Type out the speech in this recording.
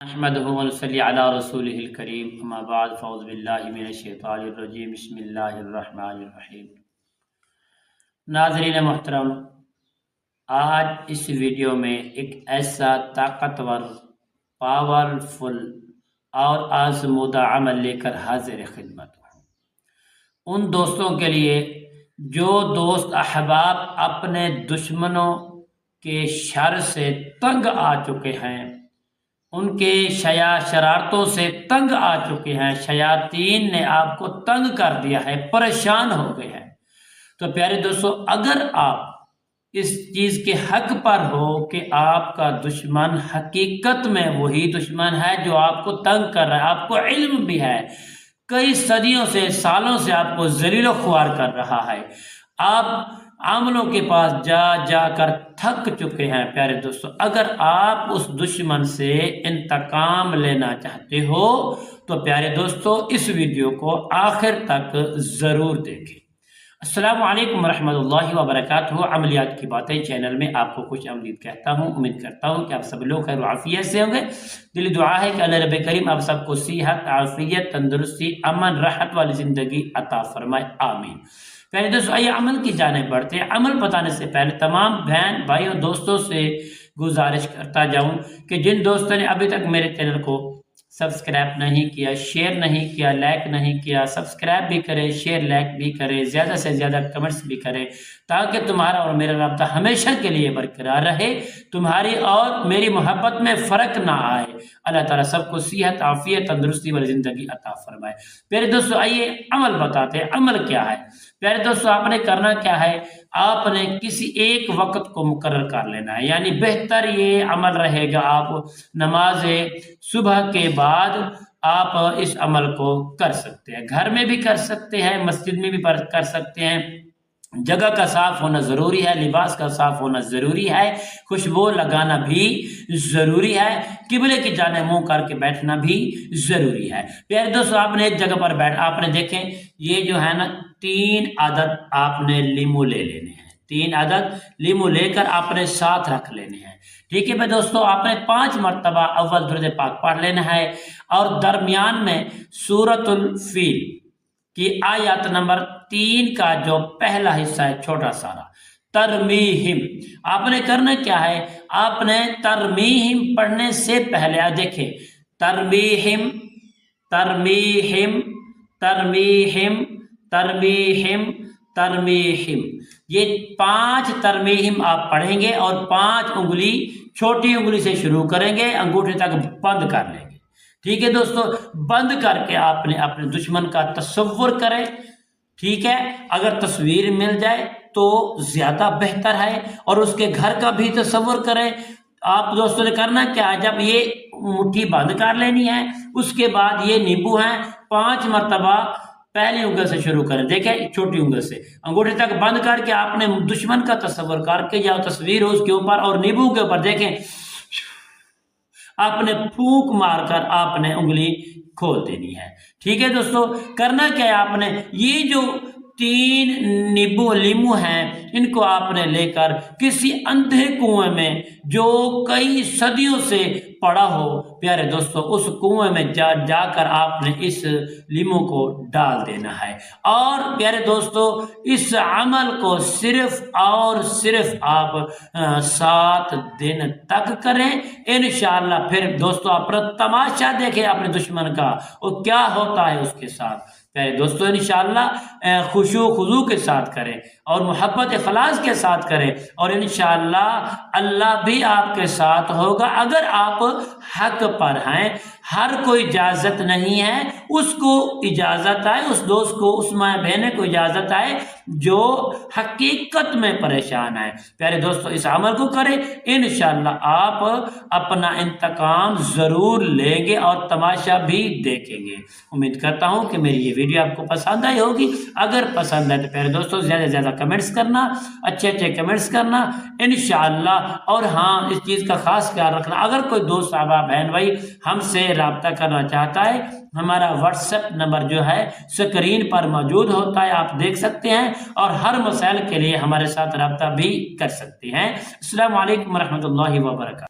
احمدہ ونصلی علی رسولہ الکریم اما بعد فاعوذ باللہ من الشیطان الرجیم بسم اللہ الرحمن الرحیم۔ ناظرین محترم، آج اس ویڈیو میں ایک ایسا طاقتور، پاورفل اور آزمودہ عمل لے کر حاضر خدمت ہوں ان دوستوں کے لیے جو دوست احباب اپنے دشمنوں کے شر سے تنگ آ چکے ہیں، ان کے شرارتوں سے تنگ آ چکے ہیں، شیاطین نے آپ کو تنگ کر دیا ہے، پریشان ہو گئے ہیں۔ تو پیارے دوستو، اگر آپ اس چیز کے حق پر ہو کہ آپ کا دشمن حقیقت میں وہی دشمن ہے جو آپ کو تنگ کر رہا ہے، آپ کو علم بھی ہے، کئی صدیوں سے، سالوں سے آپ کو ذلیل و خوار کر رہا ہے، آپ عاملوں کے پاس جا جا کر تھک چکے ہیں، پیارے دوستو، اگر آپ اس دشمن سے انتقام لینا چاہتے ہو تو پیارے دوستو اس ویڈیو کو آخر تک ضرور دیکھیں۔ السلام علیکم ورحمۃ اللہ وبرکاتہ۔ عملیات کی باتیں چینل میں آپ کو خوش آمدید کہتا ہوں۔ امید کرتا ہوں کہ آپ سب لوگ خیر و عافیت سے ہوں گے۔ دلی دعا ہے کہ اللہ رب کریم آپ سب کو صحت، عافیت، تندرستی، امن، راحت والی زندگی عطا فرمائے، آمین۔ پہلے دوستو آئیے عمل کی جانب بڑھتے ہیں۔ عمل بتانے سے پہلے تمام بہن بھائیوں دوستوں سے گزارش کرتا جاؤں کہ جن دوستوں نے ابھی تک میرے چینل کو سبسکرائب نہیں کیا، شیئر نہیں کیا، لائک نہیں کیا، سبسکرائب بھی کریں، شیئر لائک بھی کریں، زیادہ سے زیادہ کمنٹس بھی کریں، تاکہ تمہارا اور میرا رابطہ ہمیشہ کے لیے برقرار رہے، تمہاری اور میری محبت میں فرق نہ آئے۔ اللہ تعالیٰ سب کو صحت، عافیت، تندرستی والی زندگی عطا فرمائے۔ پیارے دوستو آئیے عمل بتاتے ہیں۔ عمل کیا ہے؟ پیارے دوستو آپ نے کرنا کیا ہے؟ آپ نے کسی ایک وقت کو مقرر کر لینا ہے، یعنی بہتر یہ عمل رہے گا، آپ نماز صبح کے بعد آپ اس عمل کو کر سکتے ہیں، گھر میں بھی کر سکتے ہیں، مسجد میں بھی کر سکتے ہیں۔ جگہ کا صاف ہونا ضروری ہے، لباس کا صاف ہونا ضروری ہے، خوشبو لگانا بھی ضروری ہے، قبلے کی جانب منہ کر کے بیٹھنا بھی ضروری ہے۔ پیارے دوستو آپ نے ایک جگہ پر آپ نے دیکھیں، یہ جو ہے نا 3 عدد آپ نے لیمو لے لینے ہیں، 3 عدد لیمو لے کر آپ نے ساتھ رکھ لینے ہیں، ٹھیک ہے بھائی دوستو۔ آپ نے 5 مرتبہ اول درود پاک پڑھ لینا ہے، اور درمیان میں سورۃ الفیل کی آیت نمبر 3 کا جو پہلا حصہ ہے، چھوٹا سارا ترمیہم، آپ نے کرنا کیا ہے؟ آپ نے ترمیہم پڑھنے سے پہلے دیکھیں، ترمیہم ترمیہم ترمیہم ترمیہم ترمیہم، یہ 5 ترمیہم آپ پڑھیں گے، اور 5 انگلی چھوٹی انگلی سے شروع کریں گے، انگوٹھے تک بند کر لیں گے، ٹھیک ہے دوستو۔ بند کر کے آپ نے اپنے دشمن کا تصور کریں، ٹھیک ہے، اگر تصویر مل جائے تو زیادہ بہتر ہے، اور اس کے گھر کا بھی تصور کریں۔ آپ دوستوں نے کرنا کیا ہے؟ جب یہ مٹھی بند کر لینی ہے، اس کے بعد یہ نیبو ہیں 5 مرتبہ پہلی انگل سے شروع کریں، دیکھیں چھوٹی انگل سے انگوٹھے تک بند کر کے آپ نے دشمن کا تصور کر کے، یا تصویر ہو اس کے اوپر، اور نیبو کے اوپر دیکھیں آپ نے پھونک مار کر آپ نے انگلی کھول دینی ہے، ٹھیک ہے دوستو۔ کرنا کیا ہے؟ آپ نے یہ جو 3 لیمو ہیں، ان کو آپ نے لے کر کسی اندھے کنویں میں جو کئی صدیوں سے پڑا ہو، پیارے دوستو اس کنویں میں جا کر آپ نے اس لیمو کو ڈال دینا ہے، اور پیارے دوستو اس عمل کو صرف اور صرف آپ 7 دن تک کریں، انشاءاللہ۔ پھر دوستو اپنا تماشا دیکھیں اپنے دشمن کا، وہ کیا ہوتا ہے اس کے ساتھ، پیارے دوستو انشاءاللہ خشوع و خضوع کے ساتھ کریں، اور محبت اخلاص کے ساتھ کریں، اور انشاءاللہ اللہ بھی آپ کے ساتھ ہوگا، اگر آپ حق پر ہیں۔ ہر کوئی اجازت نہیں ہے، اس کو اجازت ہے، اس دوست کو، اس ماں بہن کو اجازت ہے جو حقیقت میں پریشان ہے۔ پیارے دوستو اس عمل کو کریں، انشاءاللہ آپ اپنا انتقام ضرور لیں گے، اور تماشا بھی دیکھیں گے۔ امید کرتا ہوں کہ میری یہ ویڈیو آپ کو پسند آئی ہوگی۔ اگر پسند ہے تو پیارے دوستو زیادہ سے زیادہ کمنٹس کرنا، اچھے کمنٹس کرنا انشاءاللہ۔ اور ہاں اس چیز کا خاص خیال رکھنا، اگر کوئی دوست صاحبہ بہن بھائی ہم سے رابطہ کرنا چاہتا ہے، ہمارا واٹس ایپ نمبر جو ہے سکرین پر موجود ہوتا ہے، آپ دیکھ سکتے ہیں، اور ہر مسائل کے لیے ہمارے ساتھ رابطہ بھی کر سکتے ہیں۔ السلام علیکم ورحمۃ اللہ وبرکاتہ۔